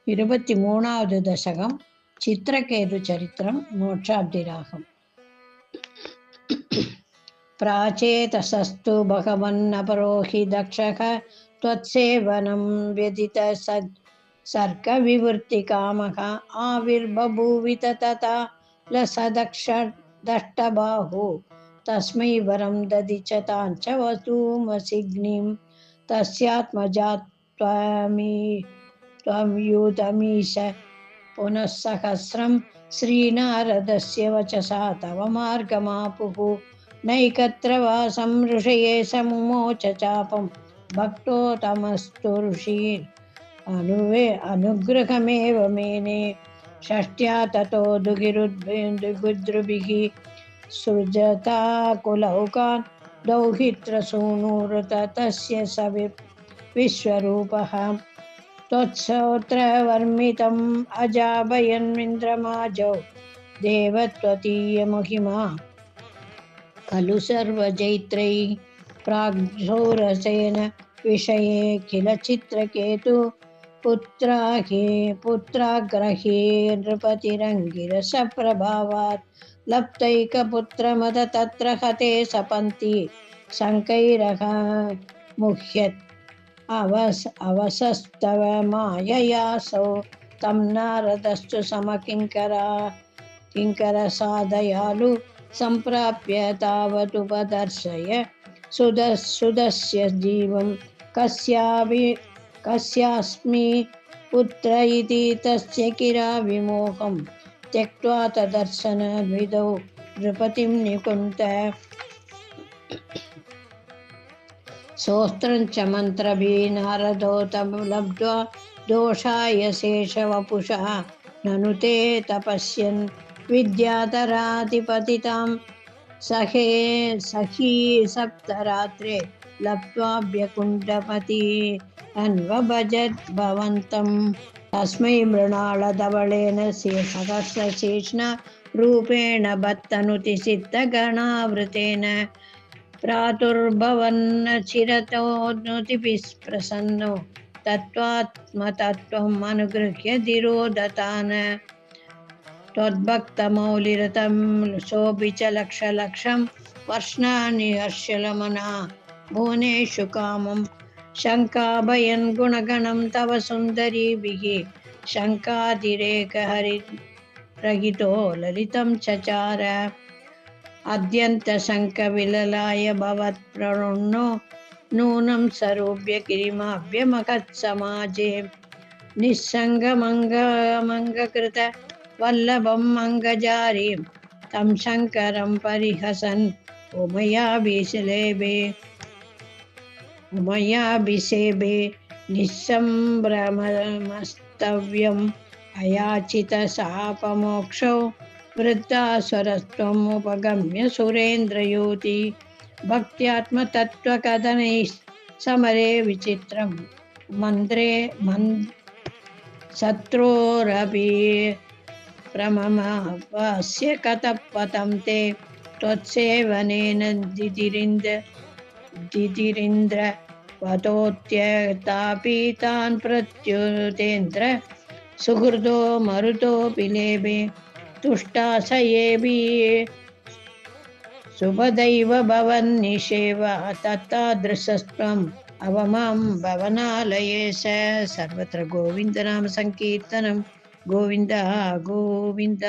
23வது दशकं चित्रकेतु चरित्रं मोक्षाब्धिरागम्। प्राचेतसस्तु भगवन्नपरो हि दक्षः त्वत्सेवनं व्यदित सर्गविवृत्तिकामः आविर्बभूवित तथा लसदक्षदष्टबाहु तस्मै वरं ददिच ताञ्च वसुमसिग्निं तस्यात्मजात्वमीश पुनः सहस्रं श्रीनारदस्य वचसा तव मार्गमापुः नैकत्र वासं ऋषये समुमोच चापं भक्तो तमस्तु ऋषीन् अनुग्रहमेव मेने षष्ट्या ततो दुगिरुद्भिः सृजता कुलौकान् दौहित्रसूनुरत तस्य स विश्वरूपः त्वत्सोत्रवर्मितम् अजाभयन्मिन्द्रमाजौ देवत्वतीयमहिमा खलु सर्वजैत्रैः प्राग्धौरसेन विषये किल चित्रकेतु पुत्राग्रहे नृपतिरङ्गिरसप्रभावात् लप्तैकपुत्रमद तत्र हते सपन्ति शङ्कैरः मुह्यत् अवसस्तव माययासौ तं नारदस्तु समकिङ्करसादयालु सम्प्राप्य तावदुपदर्शय सुदस्य जीवं कस्यास्मि पुत्र इति तस्य किरा विमोहं त्यक्त्वा तदर्शनविदौ नृपतिं निकुन्त सोऽस्त्रं च मन्त्रभिः नारदो तं लब्ध्वा दोषाय शेषवपुषः ननु ते तपस्यन् विद्याधराधिपतितां सखी सप्तरात्रे लब्ध्वाभ्यकुण्डपति अन्वभजत् भवन्तं तस्मै मृणालधवलेन सहस्रशीर्ष्णा रूपेण बद्धनुति सिद्धगणावृतेन प्रादुर्भवन् चिरतोऽनुतिभिः प्रसन्नो तत्त्वात्मतत्त्वम् अनुगृह्य धिरोदतान् त्वद्भक्तमौलिरतं सोऽपि च लक्षं वर्ष्णानि हर्षलमना भुवनेषु कामं शङ्काभयन् गुणगणं तव सुन्दरीभिः शङ्कातिरेकहरिरहितो ललितं चचार अद्यन्तशङ्कविललाय भवत्प्रणुन्नो नूनं सरोभ्य गिरिमाभ्यमहत्समाजे निस्सङ्गमङ्गकृत वल्लभं मङ्गजारीं तं शङ्करं परिहसन् उमयाभिसेबे निस्सम्भ्रमस्तव्यम् अयाचितशापमोक्षौ वृद्धास्वरस्त्वम् उपगम्य सुरेन्द्रयोति भक्त्यात्मतत्त्वकथनैः समरे विचित्रं मन्त्रे शत्रोरपि प्रममावास्य कतः पतं ते त्वत्सेवनेन दिदिरिन्द्र वतोत्यतापि तान् प्रत्युतेन्द्र सुहृदो मरुतोऽपि लेभे तुष्टाशयेऽपि सुभदैव भवन्निषेव तत्तादृशस्त्वम् अवमां भवनालये सर्वत्र गोविन्दनाम संकीर्तनं गोविन्द गोविन्द।